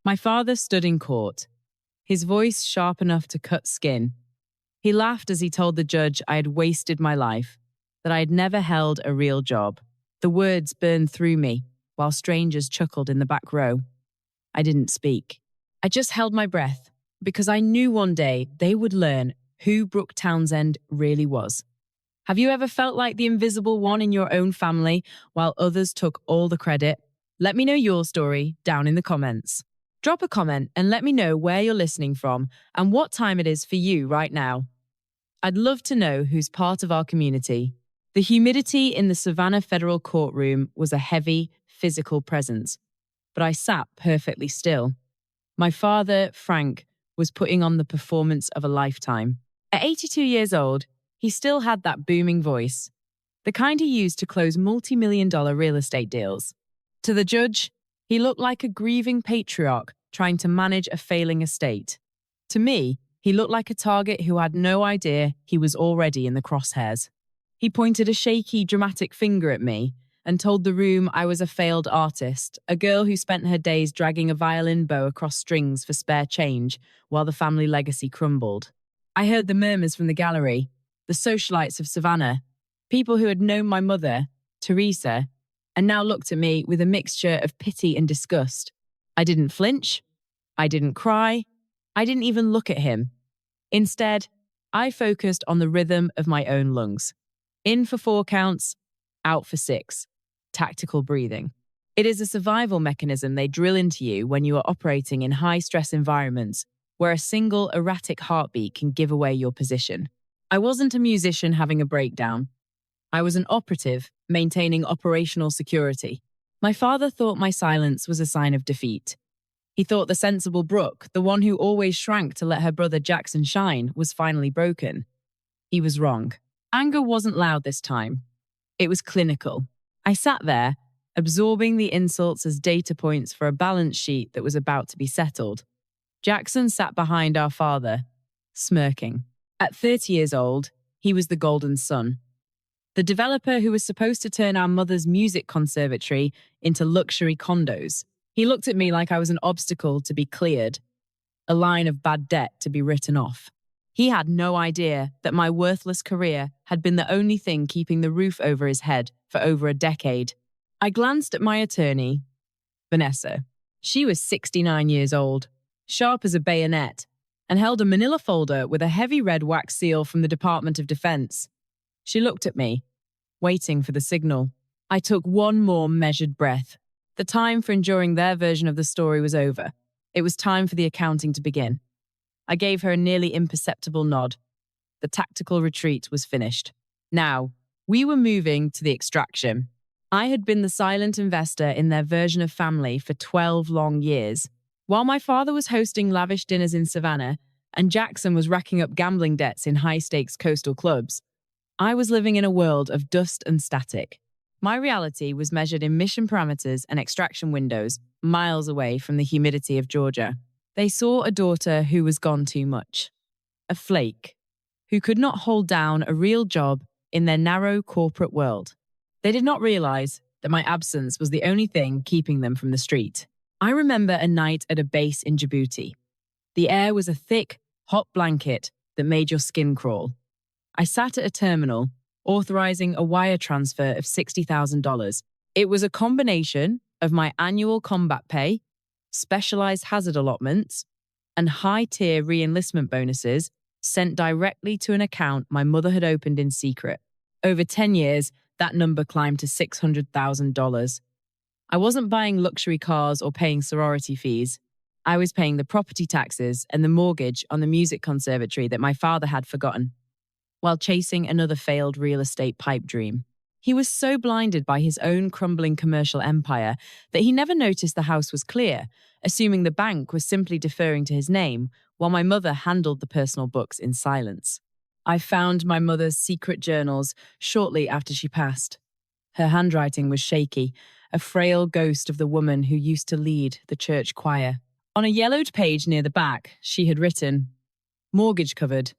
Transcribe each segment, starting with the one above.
My father stood in court, his voice sharp enough to cut skin. He laughed as he told the judge I had wasted my life, that I had never held a real job. The words burned through me, while strangers chuckled in the back row. I didn't speak. I just held my breath, because I knew one day they would learn who Brooke Townsend really was. Have you ever felt like the invisible one in your own family while others took all the credit? Let me know your story down in the comments. Drop a comment and let me know where you're listening from and what time it is for you right now. I'd love to know who's part of our community. The humidity in the Savannah federal courtroom was a heavy, physical presence, but I sat perfectly still. My father, Frank, was putting on the performance of a lifetime. At 82 years old, he still had that booming voice, the kind he used to close multi-million-dollar real estate deals. To the judge, he looked like a grieving patriarch trying to manage a failing estate. To me, he looked like a target who had no idea he was already in the crosshairs. He pointed a shaky, dramatic finger at me and told the room I was a failed artist, a girl who spent her days dragging a violin bow across strings for spare change while the family legacy crumbled. I heard the murmurs from the gallery, the socialites of Savannah, people who had known my mother, Teresa, and now looked at me with a mixture of pity and disgust. I didn't flinch. I didn't cry. I didn't even look at him. Instead, I focused on the rhythm of my own lungs. In for 4 counts, out for 6. Tactical breathing. It is a survival mechanism they drill into you when you are operating in high-stress environments where a single erratic heartbeat can give away your position. I wasn't a musician having a breakdown. I was an operative maintaining operational security. My father thought my silence was a sign of defeat. He thought the sensible Brooke, the one who always shrank to let her brother Jackson shine, was finally broken. He was wrong. Anger wasn't loud this time. It was clinical. I sat there, absorbing the insults as data points for a balance sheet that was about to be settled. Jackson sat behind our father, smirking. At 30 years old, he was the golden son. The developer who was supposed to turn our mother's music conservatory into luxury condos. He looked at me like I was an obstacle to be cleared, a line of bad debt to be written off. He had no idea that my worthless career had been the only thing keeping the roof over his head for over a decade. I glanced at my attorney, Vanessa. She was 69 years old, sharp as a bayonet, and held a manila folder with a heavy red wax seal from the Department of Defense. She looked at me, waiting for the signal. I took one more measured breath. The time for enduring their version of the story was over. It was time for the accounting to begin. I gave her a nearly imperceptible nod. The tactical retreat was finished. Now, we were moving to the extraction. I had been the silent investor in their version of family for 12 long years. While my father was hosting lavish dinners in Savannah and Jackson was racking up gambling debts in high-stakes coastal clubs, I was living in a world of dust and static. My reality was measured in mission parameters and extraction windows, miles away from the humidity of Georgia. They saw a daughter who was gone too much. A flake, who could not hold down a real job in their narrow corporate world. They did not realize that my absence was the only thing keeping them from the street. I remember a night at a base in Djibouti. The air was a thick, hot blanket that made your skin crawl. I sat at a terminal, authorizing a wire transfer of $60,000. It was a combination of my annual combat pay, specialized hazard allotments, and high-tier re-enlistment bonuses sent directly to an account my mother had opened in secret. Over 10 years, that number climbed to $600,000. I wasn't buying luxury cars or paying sorority fees. I was paying the property taxes and the mortgage on the music conservatory that my father had forgotten, while chasing another failed real estate pipe dream. He was so blinded by his own crumbling commercial empire that he never noticed the house was clear, assuming the bank was simply deferring to his name, while my mother handled the personal books in silence. I found my mother's secret journals shortly after she passed. Her handwriting was shaky, a frail ghost of the woman who used to lead the church choir. On a yellowed page near the back, she had written, "Mortgage covered.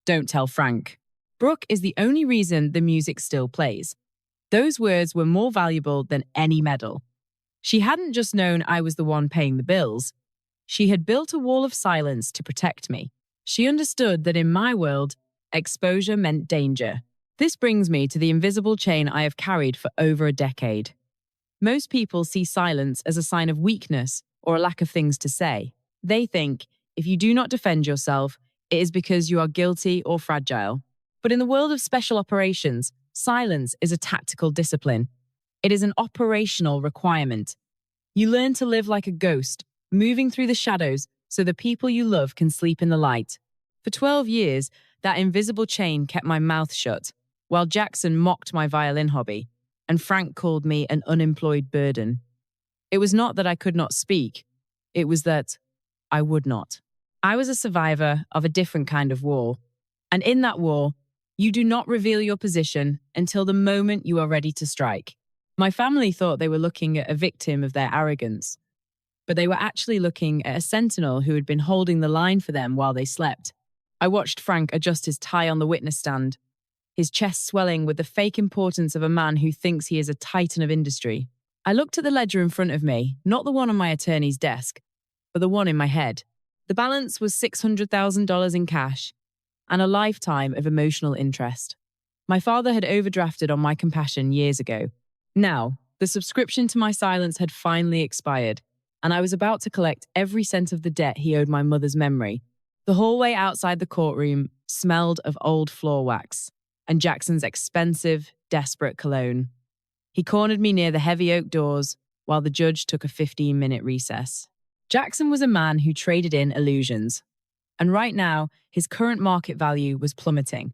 Don't tell Frank. Brooke is the only reason the music still plays." Those words were more valuable than any medal. She hadn't just known I was the one paying the bills. She had built a wall of silence to protect me. She understood that in my world, exposure meant danger. This brings me to the invisible chain I have carried for over a decade. Most people see silence as a sign of weakness or a lack of things to say. They think if you do not defend yourself, it is because you are guilty or fragile. But in the world of special operations, silence is a tactical discipline. It is an operational requirement. You learn to live like a ghost, moving through the shadows so the people you love can sleep in the light. For 12 years, that invisible chain kept my mouth shut, while Jackson mocked my violin hobby, and Frank called me an unemployed burden. It was not that I could not speak, it was that I would not. I was a survivor of a different kind of war, and in that war, you do not reveal your position until the moment you are ready to strike. My family thought they were looking at a victim of their arrogance, but they were actually looking at a sentinel who had been holding the line for them while they slept. I watched Frank adjust his tie on the witness stand, his chest swelling with the fake importance of a man who thinks he is a titan of industry. I looked at the ledger in front of me, not the one on my attorney's desk, but the one in my head. The balance was $600,000 in cash and a lifetime of emotional interest. My father had overdrafted on my compassion years ago. Now, the subscription to my silence had finally expired, and I was about to collect every cent of the debt he owed my mother's memory. The hallway outside the courtroom smelled of old floor wax and Jackson's expensive, desperate cologne. He cornered me near the heavy oak doors while the judge took a 15-minute recess. Jackson was a man who traded in illusions, and right now, his current market value was plummeting.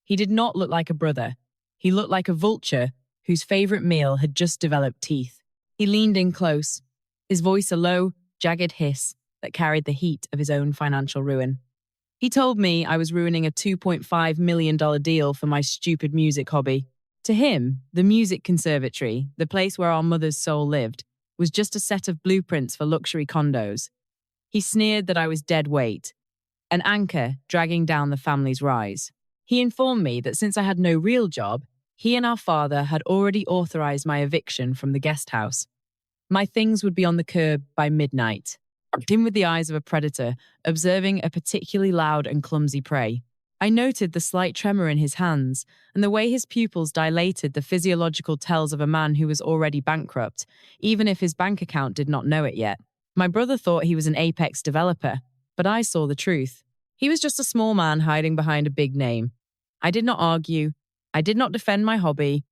He did not look like a brother. He looked like a vulture whose favorite meal had just developed teeth. He leaned in close, his voice a low, jagged hiss that carried the heat of his own financial ruin. He told me I was ruining a $2.5 million deal for my stupid music hobby. To him, the music conservatory, the place where our mother's soul lived, was just a set of blueprints for luxury condos. He sneered that I was dead weight, an anchor dragging down the family's rise. He informed me that since I had no real job, he and our father had already authorized my eviction from the guest house. My things would be on the curb by midnight. Dim with the eyes of a predator, observing a particularly loud and clumsy prey. I noted the slight tremor in his hands and the way his pupils dilated the physiological tells of a man who was already bankrupt, even if his bank account did not know it yet. My brother thought he was an apex developer, but I saw the truth. He was just a small man hiding behind a big name. I did not argue. I did not defend my hobby.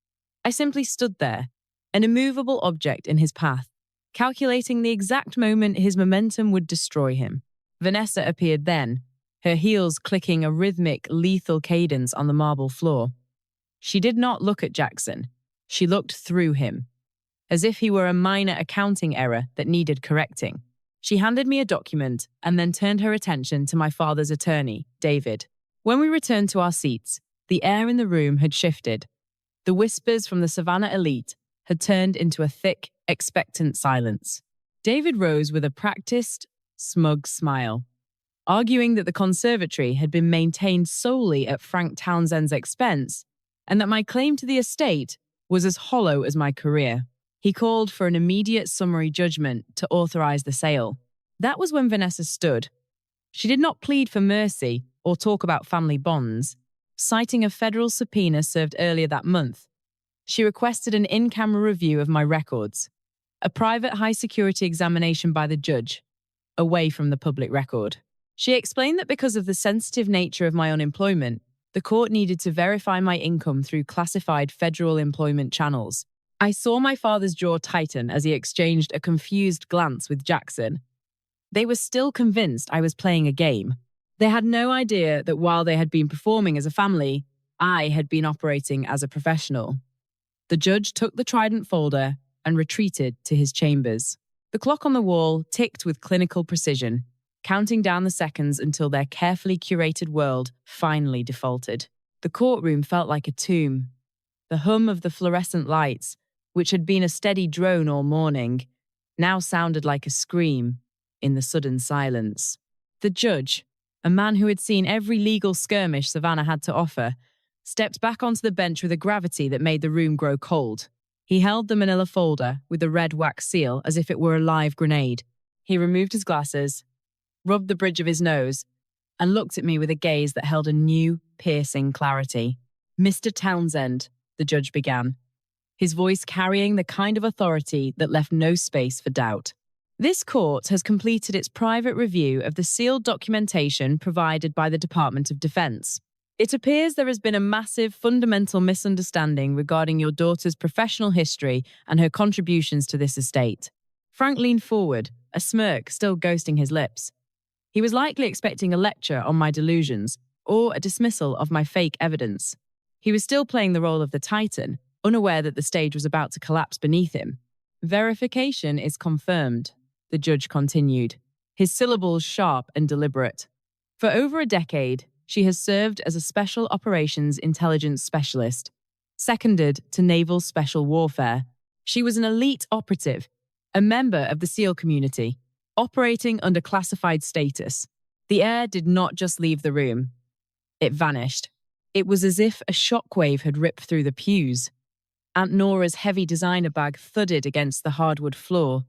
I simply stood there, an immovable object in his path, calculating the exact moment his momentum would destroy him. Vanessa appeared then, her heels clicking a rhythmic, lethal cadence on the marble floor. She did not look at Jackson. She looked through him, as if he were a minor accounting error that needed correcting. She handed me a document and then turned her attention to my father's attorney, David. When we returned to our seats, the air in the room had shifted. The whispers from the Savannah elite had turned into a thick, expectant silence. David rose with a practiced, smug smile, arguing that the conservatory had been maintained solely at Frank Townsend's expense and that my claim to the estate was as hollow as my career. He called for an immediate summary judgment to authorize the sale. That was when Vanessa stood. She did not plead for mercy or talk about family bonds, citing a federal subpoena served earlier that month. She requested an in-camera review of my records, a private high-security examination by the judge, away from the public record. She explained that because of the sensitive nature of my unemployment, the court needed to verify my income through classified federal employment channels. I saw my father's jaw tighten as he exchanged a confused glance with Jackson. They were still convinced I was playing a game. They had no idea that while they had been performing as a family, I had been operating as a professional. The judge took the Trident folder and retreated to his chambers. The clock on the wall ticked with clinical precision, counting down the seconds until their carefully curated world finally defaulted. The courtroom felt like a tomb. The hum of the fluorescent lights, which had been a steady drone all morning, now sounded like a scream in the sudden silence. The judge, a man who had seen every legal skirmish Savannah had to offer, stepped back onto the bench with a gravity that made the room grow cold. He held the manila folder with the red wax seal as if it were a live grenade. He removed his glasses rubbed the bridge of his nose, and looked at me with a gaze that held a new, piercing clarity. "Mr. Townsend," the judge began, his voice carrying the kind of authority that left no space for doubt. "This court has completed its private review of the sealed documentation provided by the Department of Defense. It appears there has been a massive, fundamental misunderstanding regarding your daughter's professional history and her contributions to this estate." Frank leaned forward, a smirk still ghosting his lips. He was likely expecting a lecture on my delusions or a dismissal of my fake evidence. He was still playing the role of the Titan, unaware that the stage was about to collapse beneath him. "Verification is confirmed," the judge continued, his syllables sharp and deliberate. "For over a decade, she has served as a Special Operations Intelligence Specialist, seconded to Naval Special Warfare. She was an elite operative, a member of the SEAL community, operating under classified status. The air did not just leave the room. It vanished. It was as if a shockwave had ripped through the pews. Aunt Nora's heavy designer bag thudded against the hardwood floor,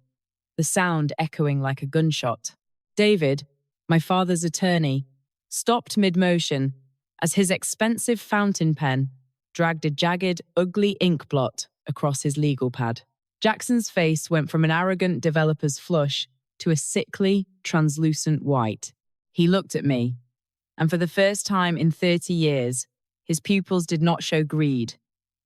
the sound echoing like a gunshot. David, my father's attorney, stopped mid-motion as his expensive fountain pen dragged a jagged, ugly ink blot across his legal pad. Jackson's face went from an arrogant developer's flush to a sickly, translucent white. He looked at me, and for the first time in 30 years, his pupils did not show greed.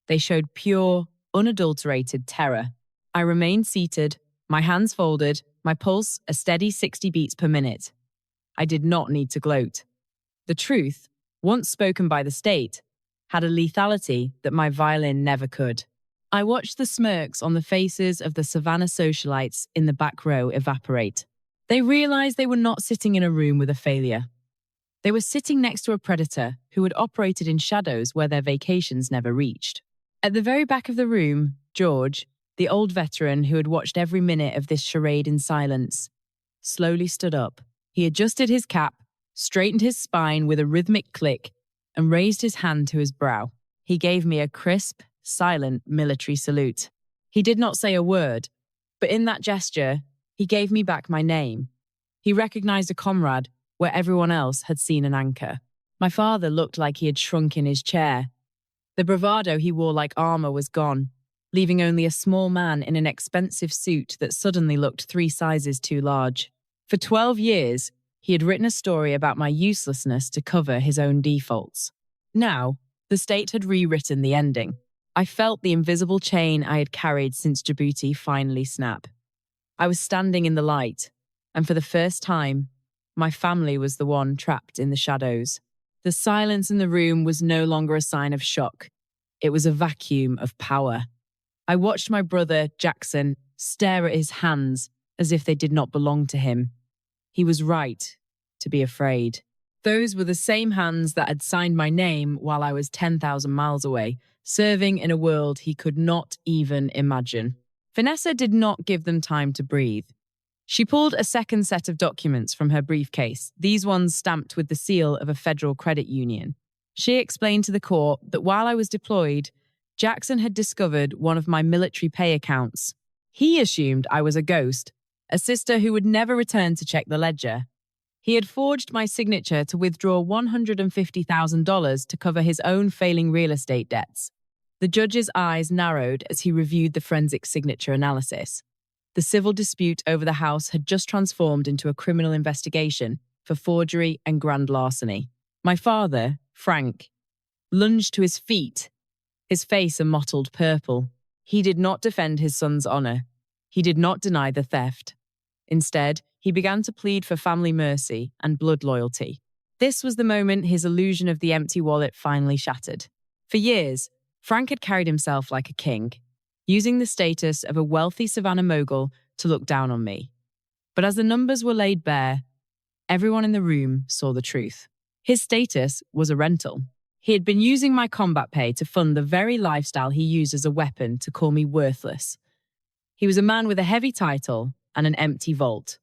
They showed pure, unadulterated terror. I remained seated, my hands folded, my pulse a steady 60 beats per minute. I did not need to gloat. The truth, once spoken by the state, had a lethality that my violin never could. I watched the smirks on the faces of the Savannah socialites in the back row evaporate. They realized they were not sitting in a room with a failure. They were sitting next to a predator who had operated in shadows where their vacations never reached. At the very back of the room, George, the old veteran who had watched every minute of this charade in silence, slowly stood up. He adjusted his cap, straightened his spine with a rhythmic click, and raised his hand to his brow. He gave me a crisp, silent military salute. He did not say a word, but in that gesture, he gave me back my name. He recognized a comrade where everyone else had seen an anchor. My father looked like he had shrunk in his chair. The bravado he wore like armor was gone, leaving only a small man in an expensive suit that suddenly looked 3 sizes too large. For 12 years, he had written a story about my uselessness to cover his own defaults. Now, the state had rewritten the ending. I felt the invisible chain I had carried since Djibouti finally snap. I was standing in the light, and for the first time, my family was the one trapped in the shadows. The silence in the room was no longer a sign of shock. It was a vacuum of power. I watched my brother, Jackson, stare at his hands as if they did not belong to him. He was right to be afraid. Those were the same hands that had signed my name while I was 10,000 miles away, serving in a world he could not even imagine. Vanessa did not give them time to breathe. She pulled a second set of documents from her briefcase, these ones stamped with the seal of a federal credit union. She explained to the court that while I was deployed, Jackson had discovered one of my military pay accounts. He assumed I was a ghost, a sister who would never return to check the ledger. He had forged my signature to withdraw $150,000 to cover his own failing real estate debts. The judge's eyes narrowed as he reviewed the forensic signature analysis. The civil dispute over the house had just transformed into a criminal investigation for forgery and grand larceny. My father, Frank, lunged to his feet, his face a mottled purple. He did not defend his son's honor. He did not deny the theft. Instead, he began to plead for family mercy and blood loyalty. This was the moment his illusion of the empty wallet finally shattered. For years, Frank had carried himself like a king, using the status of a wealthy Savannah mogul to look down on me. But as the numbers were laid bare, everyone in the room saw the truth. His status was a rental. He had been using my combat pay to fund the very lifestyle he used as a weapon to call me worthless. He was a man with a heavy title and an empty vault.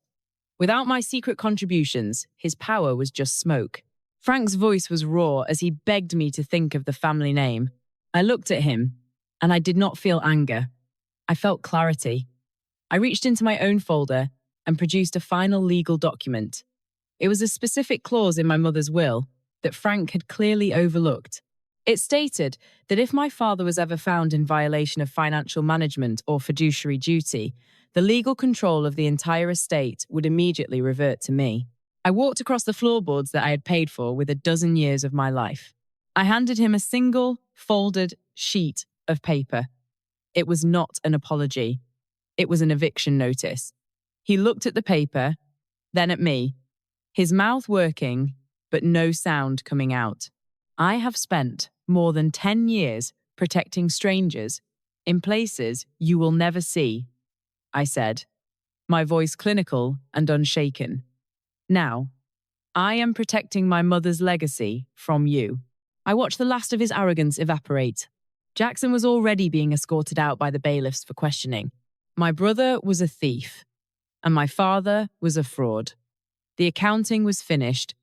Without my secret contributions, his power was just smoke. Frank's voice was raw as he begged me to think of the family name. I looked at him, and I did not feel anger. I felt clarity. I reached into my own folder and produced a final legal document, It was a specific clause in my mother's will that Frank had clearly overlooked. It stated that if my father was ever found in violation of financial management or fiduciary duty, the legal control of the entire estate would immediately revert to me. I walked across the floorboards that I had paid for with a dozen years of my life. I handed him a single, folded sheet of paper. It was not an apology. It was an eviction notice. He looked at the paper, then at me, his mouth working, but no sound coming out. I have spent more than 10 years protecting strangers in places you will never see, I said, my voice clinical and unshaken. Now, I am protecting my mother's legacy from you. I watched the last of his arrogance evaporate. Jackson was already being escorted out by the bailiffs for questioning. My brother was a thief, and my father was a fraud. The accounting was finished.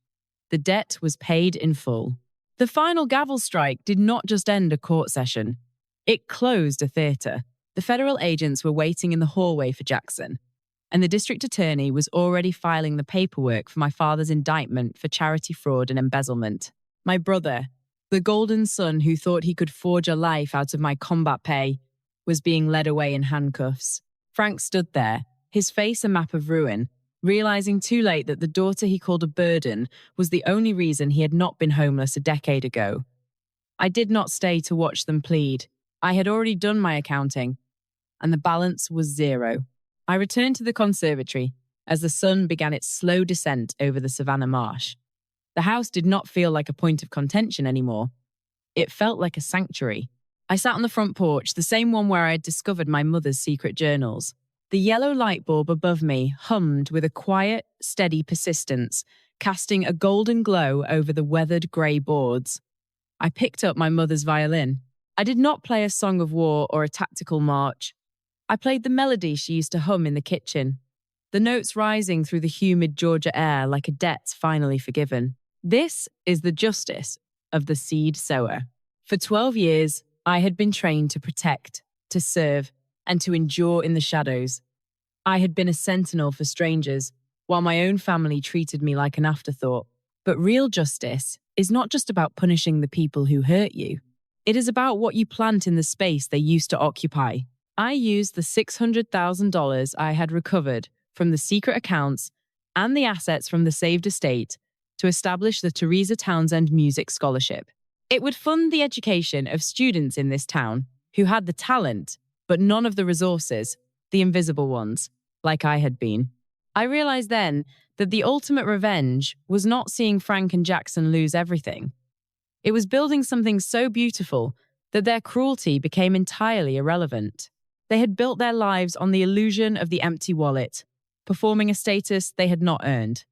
The debt was paid in full. The final gavel strike did not just end a court session. It closed a theatre. The federal agents were waiting in the hallway for Jackson, and the district attorney was already filing the paperwork for my father's indictment for charity fraud and embezzlement. My brother, the golden son who thought he could forge a life out of my combat pay, was being led away in handcuffs. Frank stood there, his face a map of ruin, realizing too late that the daughter he called a burden was the only reason he had not been homeless a decade ago. I did not stay to watch them plead. I had already done my accounting, and the balance was zero. I returned to the conservatory as the sun began its slow descent over the Savannah marsh. The house did not feel like a point of contention anymore. It felt like a sanctuary. I sat on the front porch, the same one where I had discovered my mother's secret journals. The yellow light bulb above me hummed with a quiet, steady persistence, casting a golden glow over the weathered grey boards. I picked up my mother's violin. I did not play a song of war or a tactical march. I played the melody she used to hum in the kitchen, the notes rising through the humid Georgia air like a debt finally forgiven. This is the justice of the seed sower. For 12 years, I had been trained to protect, to serve, and to endure in the shadows. I had been a sentinel for strangers, while my own family treated me like an afterthought. But real justice is not just about punishing the people who hurt you. It is about what you plant in the space they used to occupy. I used the $600,000 I had recovered from the secret accounts and the assets from the saved estate to establish the Brooke Townsend Music Scholarship. It would fund the education of students in this town who had the talent, but none of the resources, the invisible ones, like I had been. I realized then that the ultimate revenge was not seeing Frank and Jackson lose everything. It was building something so beautiful that their cruelty became entirely irrelevant. They had built their lives on the illusion of the empty wallet, performing a status they had not earned.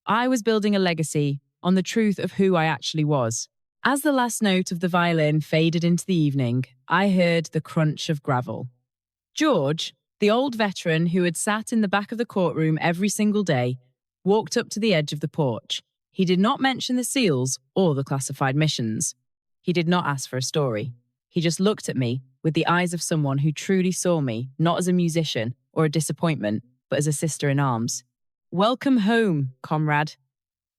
I was building a legacy on the truth of who I actually was. As the last note of the violin faded into the evening, I heard the crunch of gravel. George, the old veteran who had sat in the back of the courtroom every single day, walked up to the edge of the porch. He did not mention the seals or the classified missions. He did not ask for a story. He just looked at me with the eyes of someone who truly saw me, not as a musician or a disappointment, but as a sister in arms. "Welcome home, comrade,"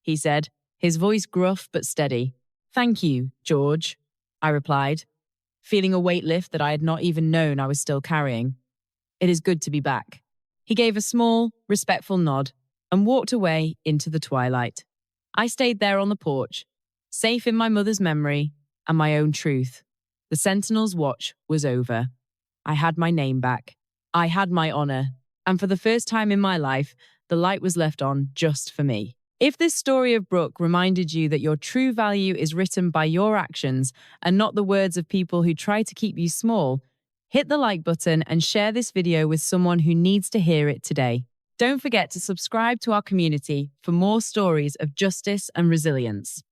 he said, his voice gruff but steady. "Thank you, George," I replied, feeling a weight lift that I had not even known I was still carrying. "It is good to be back." He gave a small, respectful nod and walked away into the twilight. I stayed there on the porch, safe in my mother's memory and my own truth. The sentinel's watch was over. I had my name back. I had my honor. And for the first time in my life, the light was left on just for me. If this story of Brooke reminded you that your true value is written by your actions and not the words of people who try to keep you small, hit the like button and share this video with someone who needs to hear it today. Don't forget to subscribe to our community for more stories of justice and resilience.